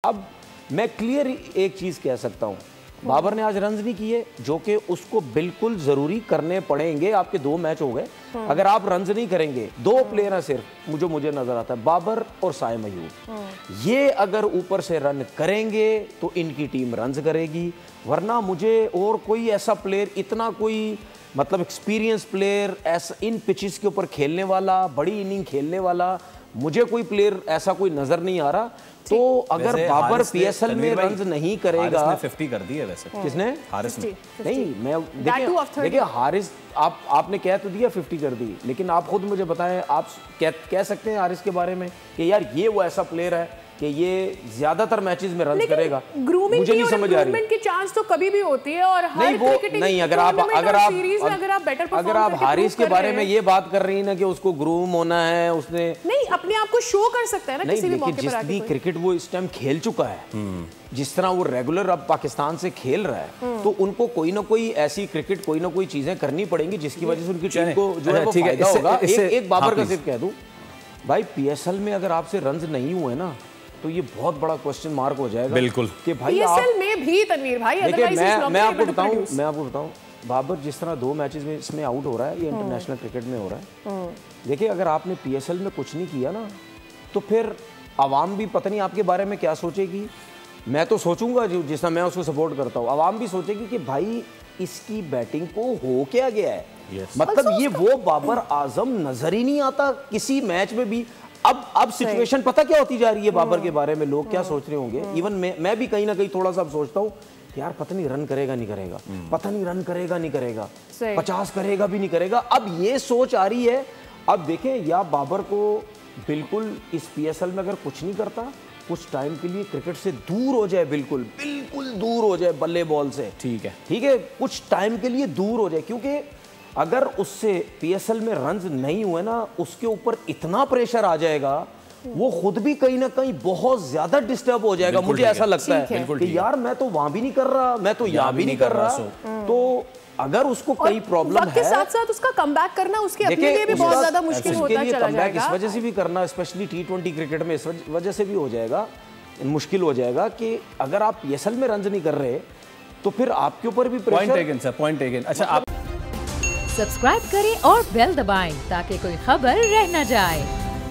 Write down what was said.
अब मैं क्लियर एक चीज कह सकता हूं, बाबर ने आज रन्स नहीं किए जो कि उसको बिल्कुल जरूरी करने पड़ेंगे। आपके 2 मैच हो गए, अगर आप रन्स नहीं करेंगे, 2 प्लेयर हैं सिर्फ मुझे नजर आता है, बाबर और साइम अयूब। ये अगर ऊपर से रन करेंगे तो इनकी टीम रन्स करेगी, वरना मुझे और कोई ऐसा प्लेयर, इतना कोई मतलब एक्सपीरियंस प्लेयर ऐसा इन पिचेस के ऊपर खेलने वाला, बड़ी इनिंग खेलने वाला, मुझे कोई प्लेयर ऐसा कोई नजर नहीं आ रहा। तो अगर बाबर पीएसएल में रन्स नहीं करेगा, हारिस ने 50 कर दी है वैसे। किसने? हारिस ने। नहीं, मैं देखिए हारिस, आपने कह तो दिया 50 कर दी, लेकिन आप खुद मुझे बताएं, आप कह सकते हैं हारिस के बारे में कि यार ये वो ऐसा प्लेयर है कि ये ज्यादातर मैचेस में रन करेगा? मुझे नहीं समझ आ रही। की चांस तो कभी भी होती है और हर नहीं, अगर आप हारिस के बारे में ये बात कर रही है ना कि उसको ग्रूम होना है, उसने नहीं अपने आप को शो कर सकता है ना किसी भी मौके पर आके। जितनी क्रिकेट वो इस टाइम खेल चुका है, जिस तरह वो रेगुलर अब पाकिस्तान से खेल रहा है, तो उनको कोई ना कोई ऐसी क्रिकेट, कोई ना कोई चीजें करनी पड़ेंगी जिसकी वजह से उनकी टीम को जो है वो फायदा होगा। एक बाबर का सिर्फ कह दूं भाई, पीएसएल में अगर आपसे रन्स नहीं हुए ना तो ये बहुत बड़ा क्वेश्चन मार्क हो जाएगा। बिल्कुल कि भाई पीएसएल में भी तनवीर भाई, मैं आपको बताऊं बाबर जिस तरह 2 मैचेस में इसमें आउट हो रहा है, ये इंटरनेशनल क्रिकेट में हो रहा है। देखिए अगर आपने पीएसएल में कुछ नहीं किया ना तो फिर आवाम भी पता नहीं आपके बारे में क्या सोचेगी। मैं तो सोचूंगा जिस तरह मैं उसको सपोर्ट करता हूँ, आवाम भी सोचेगी कि भाई इसकी बैटिंग को हो क्या गया है। मतलब ये वो बाबर आजम नजर ही नहीं आता किसी मैच में भी। अब सिचुएशन पता क्या होती जा रही है बाबर के बारे में, लोग क्या सोच रहे होंगे, इवन मैं भी कहीं ना कहीं थोड़ा सा सोचता हूँ यार पता नहीं रन करेगा नहीं करेगा, पता नहीं रन करेगा नहीं करेगा, 50 करेगा भी नहीं करेगा। अब ये सोच आ रही है। अब देखें, या बाबर को बिल्कुल इस पीएसएल में अगर कुछ नहीं करता, कुछ टाइम के लिए क्रिकेट से दूर हो जाए, बिल्कुल दूर हो जाए बल्ले बॉल से, ठीक है, कुछ टाइम के लिए दूर हो जाए, क्योंकि अगर उससे पीएसएल में रन्स नहीं हुए ना, उसके ऊपर इतना प्रेशर आ जाएगा, वो खुद भी कहीं ना कहीं बहुत ज्यादा डिस्टर्ब हो जाएगा। मुझे ऐसा लगता है कि यार मैं तो वहां भी नहीं कर रहा, मैं तो यहाँ भी नहीं कर रहा। तो अगर उसको कई प्रॉब्लम है, साथ साथ उसका कमबैक करना उसके अपने लिए भी बहुत ज्यादा मुश्किल होता चला जाएगा। इस वजह से भी करना, स्पेशली T20 क्रिकेट में इस वजह से भी हो जाएगा, मुश्किल हो जाएगा कि अगर आप पीएसएल में रन्स नहीं कर रहे तो फिर आपके ऊपर भी प्रेशर। Point taken. अच्छा, आप सब्सक्राइब करें और बेल दबाएं ताकि कोई खबर रह न जाए।